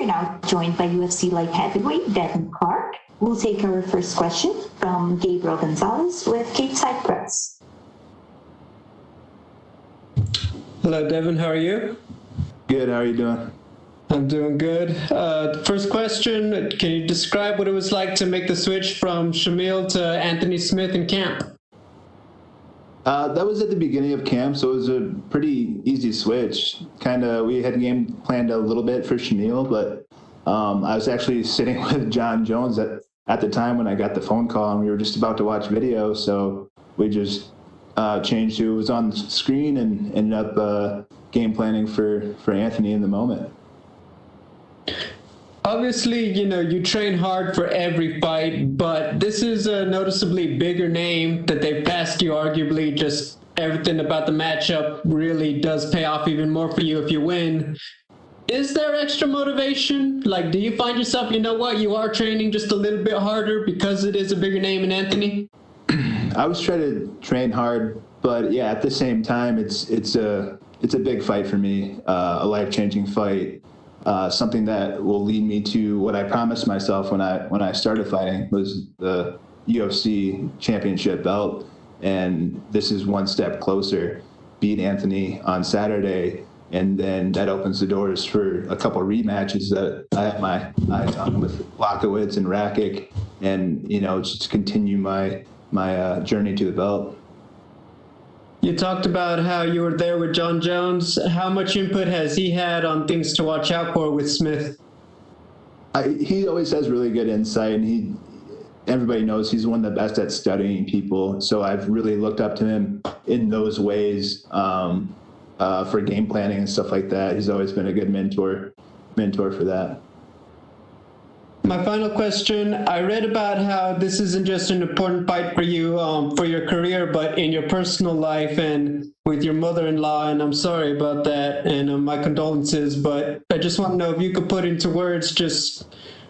We're now joined by UFC light heavyweight Devin Clark. We'll take our first question from Gabriel Gonzalez with Stateside Press. Hello, Devin. How are you? Good. How are you doing? I'm doing good. First question, can you describe what it was like to make the switch from Shamil to Anthony Smith in camp? That was at the beginning of camp, so it was a pretty easy switch. We had game planned a little bit for Shamil, but I was actually sitting with John Jones at the time when I got the phone call, and we were just about to watch video, so we just changed who was on the screen and ended up game planning for Anthony in the moment. Obviously, you train hard for every fight, but this is a noticeably bigger name that they've passed you. Arguably, just everything about the matchup really does pay off even more for you if you win. Is there extra motivation? Like, do you find yourself, you are training just a little bit harder because it is a bigger name in Anthony? I always try to train hard, but yeah, at the same time, it's a big fight for me, a life-changing fight. Something that will lead me to what I promised myself when I started fighting was the UFC championship belt, and this is one step closer. Beat Anthony on Saturday, and then that opens the doors for a couple of rematches that I have my eyes on with Lachowicz and Rakic, and just continue my journey to the belt. You talked about how you were there with John Jones. How much input has he had on things to watch out for with Smith? He always has really good insight, and everybody knows he's one of the best at studying people. So I've really looked up to him in those ways for game planning and stuff like that. He's always been a good mentor for that. My final question, I read about how this isn't just an important fight for you, for your career, but in your personal life and with your mother-in-law, and I'm sorry about that, and my condolences, but I just want to know if you could put into words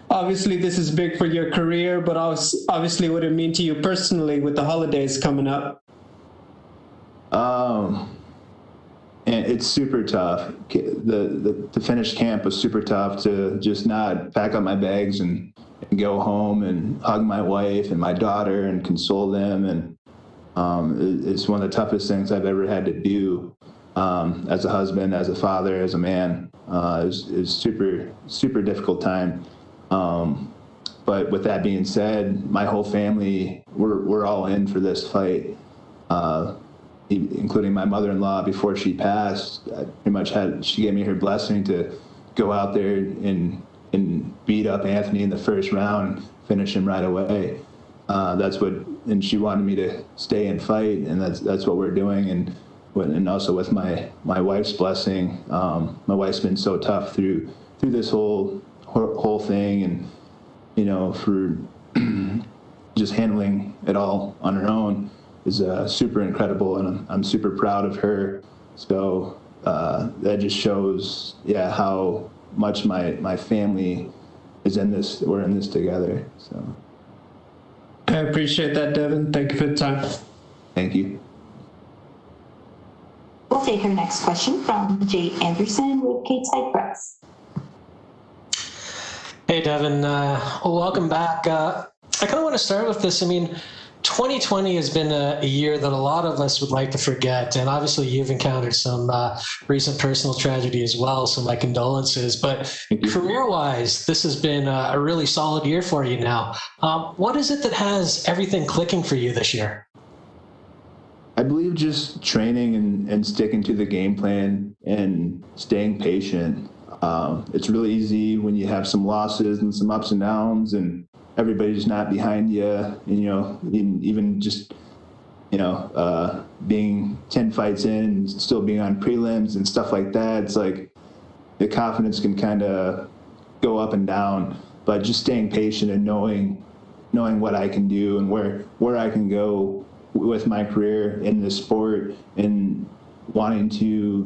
obviously this is big for your career, but obviously what it mean to you personally with the holidays coming up. And it's super tough. To finish camp was super tough, to just not pack up my bags and go home and hug my wife and my daughter and console them. And it's one of the toughest things I've ever had to do as a husband, as a father, as a man. It's super, super difficult time. But with that being said, my whole family, we're all in for this fight. Including my mother-in-law before she passed. She gave me her blessing to go out there and beat up Anthony in the first round, finish him right away. And she wanted me to stay and fight, and that's what we're doing. And also with my wife's blessing, my wife's been so tough through this whole thing, and for just handling it all on her own is super incredible, and I'm super proud of her. So that just shows, how much my family is in this. We're in this together. So I appreciate that, Devin. Thank you for the time. Thank you. We'll take our next question from Jay Anderson with Stateside Press. Hey, Devin. Welcome back. I kind of want to start with this. 2020 has been a year that a lot of us would like to forget, and obviously you've encountered some recent personal tragedy as well, so my condolences. But career-wise, this has been a really solid year for you now. What is it that has everything clicking for you this year? I believe just training and sticking to the game plan and staying patient. It's really easy when you have some losses and some ups and downs, and everybody's not behind you, and, even just, being 10 fights in and still being on prelims and stuff like that. It's like the confidence can kind of go up and down, but just staying patient and knowing what I can do and where I can go with my career in this sport, and wanting to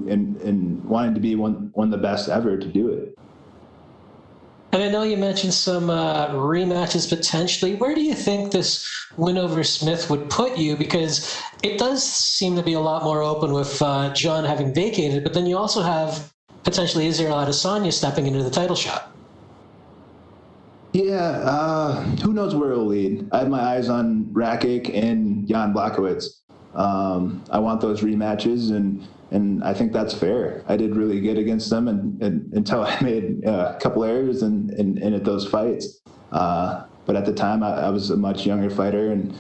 be one of the best ever to do it. And I know you mentioned some rematches potentially. Where do you think this win over Smith would put you? Because it does seem to be a lot more open with John having vacated, but then you also have potentially Israel Adesanya stepping into the title shot. Yeah, who knows where it'll lead? I have my eyes on Rakic and Jan Blachowicz. I want those rematches, and I think that's fair. I did really good against them until I made a couple errors at those fights. But at the time, I was a much younger fighter and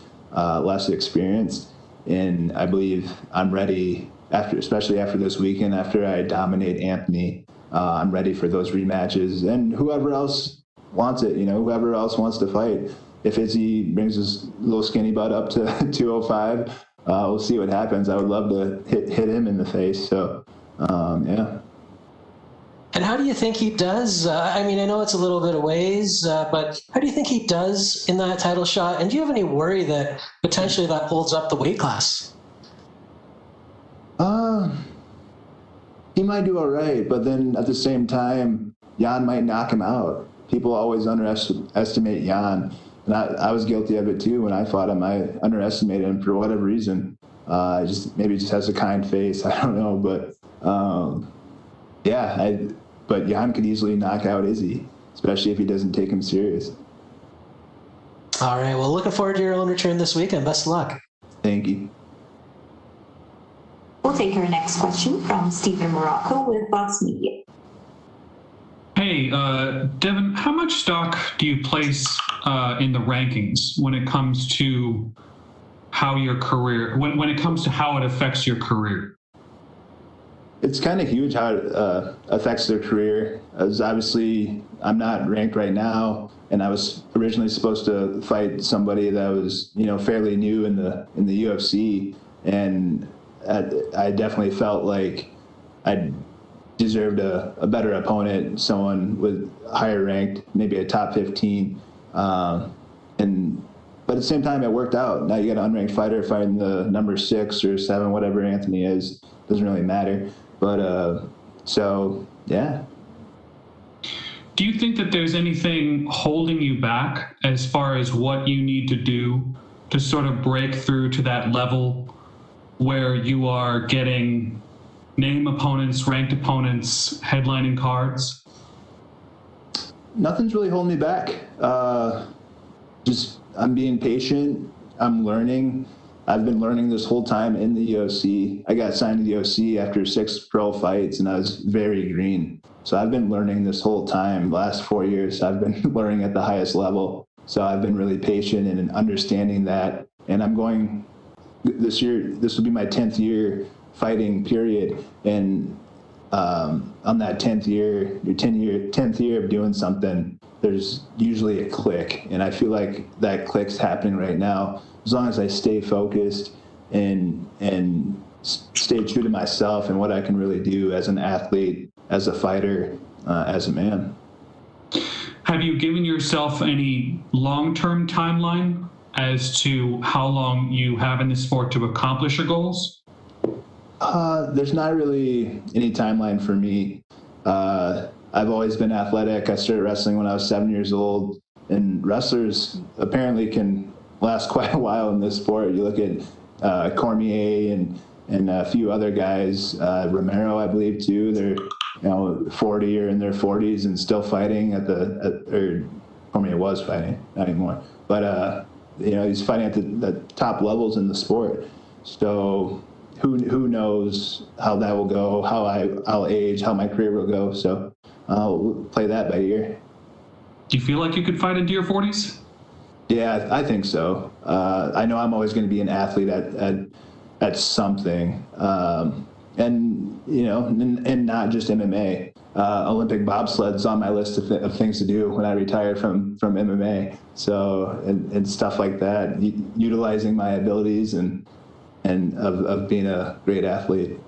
less experienced, and I believe I'm ready especially after this weekend, after I dominate Anthony. I'm ready for those rematches, and whoever else wants it, whoever else wants to fight. If Izzy brings his little skinny butt up to 205, we'll see what happens. I would love to hit him in the face. So, yeah. And how do you think he does? I know it's a little bit of ways, but how do you think he does in that title shot? And do you have any worry that potentially that holds up the weight class? He might do all right, but then at the same time, Jan might knock him out. People always underestimate Jan, and I was guilty of it too when I fought him. I underestimated him for whatever reason. Maybe just has a kind face. I don't know, but but Jan could easily knock out Izzy, especially if he doesn't take him serious. All right. Well, looking forward to your own return this weekend. Best of luck. Thank you. We'll take our next question from Stephen Morocco with Vox Media. Hey, Devin, how much stock do you place in the rankings when it comes to how your career, when it comes to how it affects your career? It's kind of huge how it affects their career. As obviously, I'm not ranked right now, and I was originally supposed to fight somebody that was, fairly new in the UFC, and I definitely felt like I deserved a better opponent, someone with higher ranked, maybe a top 15. But at the same time, it worked out. Now you got an unranked fighter fighting the number 6 or 7, whatever Anthony is. Doesn't really matter. But so yeah. Do you think that there's anything holding you back as far as what you need to do to sort of break through to that level where you are getting name opponents, ranked opponents, headlining cards? Nothing's really holding me back. I'm being patient. I'm learning. I've been learning this whole time in the UFC. I got signed to the UFC after 6 pro fights, and I was very green. So I've been learning this whole time. The last 4 years, I've been learning at the highest level. So I've been really patient in understanding that. And I'm going this year. This will be my 10th year fighting, period. And on that 10th year of doing something, there's usually a click, and I feel like that click's happening right now. As long as I stay focused and stay true to myself and what I can really do as an athlete, as a fighter, as a man. Have you given yourself any long-term timeline as to how long you have in this sport to accomplish your goals? There's not really any timeline for me. I've always been athletic. I started wrestling when I was 7 years old, and wrestlers apparently can last quite a while in this sport. You look at Cormier and a few other guys, Romero, I believe, too. They're 40 or in their 40s and still fighting or Cormier was fighting, not anymore. But he's fighting at the top levels in the sport. So who knows how that will go, how I'll age, how my career will go. So I'll play that by ear. Do you feel like you could fight into your 40s? Yeah, I think so. I know I'm always going to be an athlete at something, and not just MMA. Olympic bobsled's on my list of things to do when I retire from MMA. So and stuff like that, utilizing my abilities and of being a great athlete.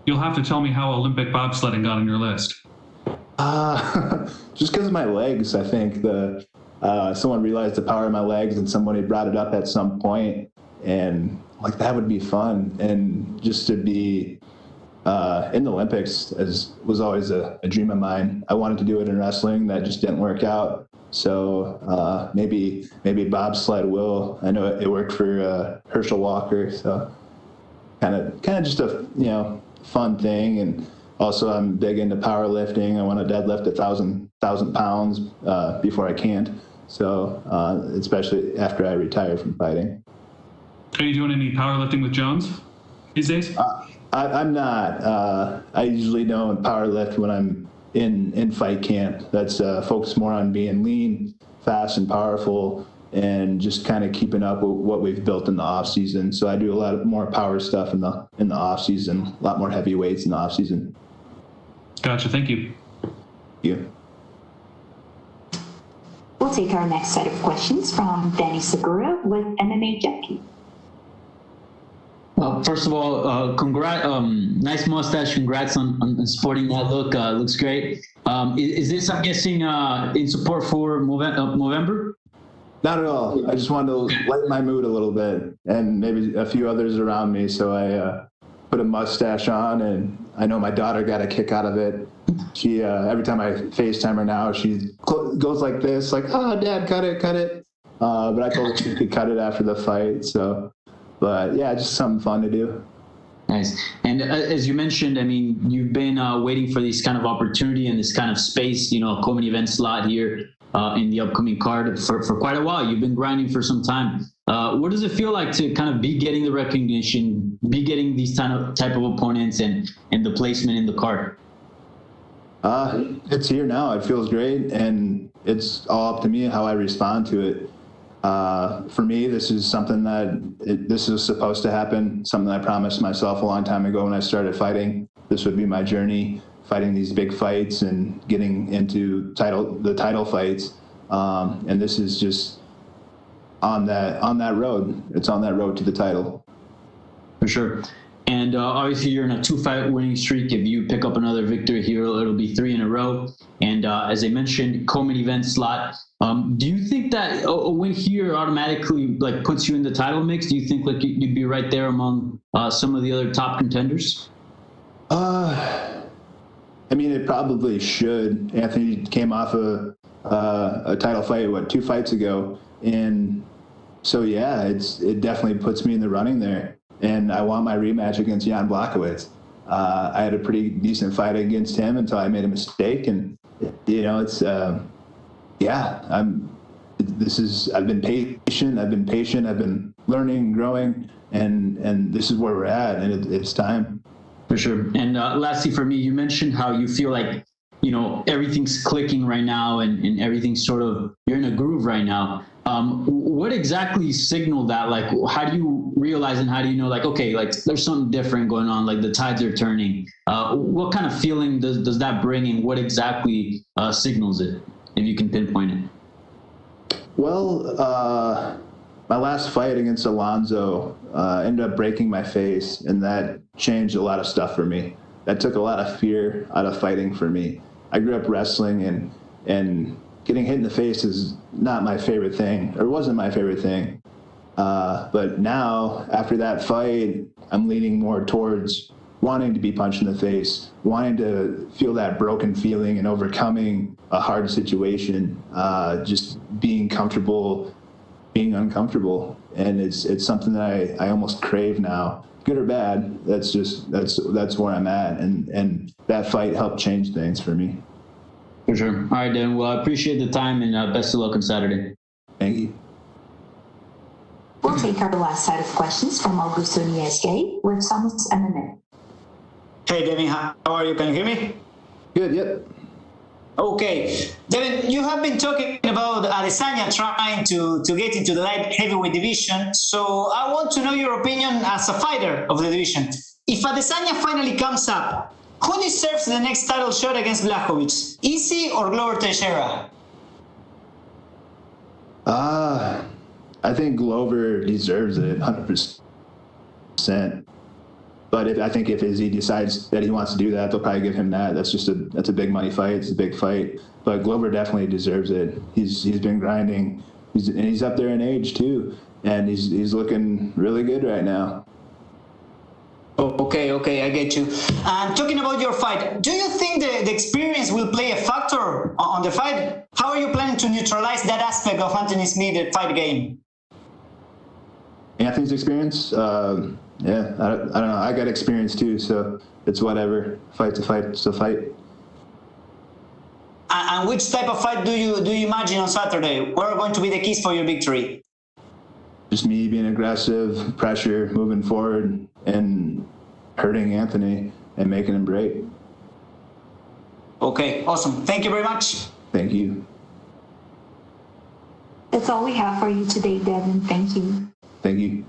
You'll have to tell me how Olympic bobsledding got on your list. Just because of my legs, I think someone realized the power of my legs, and somebody brought it up at some point, and like that would be fun, and just to be in the Olympics was always a dream of mine. I wanted to do it in wrestling, that just didn't work out. So maybe bobsled will. I know it worked for Herschel Walker, so kind of just a fun thing, and Also, I'm big into powerlifting. I want to deadlift 1,000 pounds before I can't. So, especially after I retire from fighting. Are you doing any powerlifting with Jones these days? I'm not. I usually don't powerlift when I'm in fight camp. That's focused more on being lean, fast, and powerful, and just kind of keeping up with what we've built in the off season. So I do a lot more power stuff in the off season, a lot more heavy weights in the off season. Gotcha. Thank you. Yeah. We'll take our next set of questions from Danny Segura with MMA Junkie. First of all, nice mustache. Congrats on sporting that look. Looks great. Is this, I'm guessing, in support for November? Not at all. I just wanted to lighten my mood a little bit, and maybe a few others around me. So I put a mustache on, and I know my daughter got a kick out of it. She every time I FaceTime her now, she goes like this, like, "Oh, Dad, cut it." But I told her she could cut it after the fight. So, but yeah, just something fun to do. Nice. And as you mentioned, I mean, you've been waiting for this kind of opportunity and this kind of space, a co-main event slot here in the upcoming card for quite a while. You've been grinding for some time. What does it feel like to kind of be getting the recognition, be getting these type of opponents and the placement in the card? It's here now. It feels great, and it's all up to me how I respond to it. For me, this is something this is supposed to happen, something I promised myself a long time ago when I started fighting. This would be my journey, fighting these big fights and getting into the title fights. And this is just on that road. It's on that road to the title. For sure. And obviously, you're in a 2-fight winning streak. If you pick up another victory here, it'll be 3 in a row. And as I mentioned, co-main event slot. Do you think that a win here automatically puts you in the title mix? Do you think you'd be right there among some of the other top contenders? I mean, it probably should. Anthony came off a title fight 2 fights ago, and so yeah, it definitely puts me in the running there. And I want my rematch against Jan Blachowicz. I had a pretty decent fight against him until I made a mistake, and it's I've been patient. I've been learning, growing, and this is where we're at, and it's time. For sure. And lastly, for me, you mentioned how you feel like everything's clicking right now, and everything's you're in a groove right now. What exactly signaled that? How do you realize and how do you know, okay, there's something different going on, the tides are turning? What kind of feeling does that bring, and what exactly signals it, if you can pinpoint it? Well, my last fight against Alonzo ended up breaking my face, and that changed a lot of stuff for me. That took a lot of fear out of fighting for me. I grew up wrestling, and getting hit in the face is not my favorite thing, or wasn't my favorite thing. But now, after that fight, I'm leaning more towards wanting to be punched in the face, wanting to feel that broken feeling and overcoming a hard situation, just being comfortable, being uncomfortable. And it's something that I almost crave now. Good or bad, that's where I'm at. And that fight helped change things for me. For sure. All right, Dan. Well, I appreciate the time, and best of luck on Saturday. Thank you. We'll take our last set of questions from Augusto Niesque with Summits MMA. Hey, Devin, how are you? Can you hear me? Good, yep. Okay. Devin, you have been talking about Adesanya trying to get into the light heavyweight division, so I want to know your opinion as a fighter of the division. If Adesanya finally comes up, who deserves the next title shot against Blachowicz? Izzy or Glover Teixeira? I think Glover deserves it 100%. But I think if Izzy decides that he wants to do that, they'll probably give him that. That's a big money fight. It's a big fight. But Glover definitely deserves it. He's been grinding. He's up there in age too, and he's looking really good right now. Okay, I get you. And talking about your fight, do you think the experience will play a factor on the fight? How are you planning to neutralize that aspect of Anthony Smith's fight game? Anthony's experience? Yeah, I don't know. I got experience too, so it's whatever. Fight's a fight. It's a fight. And which type of fight do you imagine on Saturday? What are going to be the keys for your victory? Just me being aggressive, pressure, moving forward, and hurting Anthony and making him break. Okay, awesome. Thank you very much. Thank you. That's all we have for you today, Devin. Thank you. Thank you.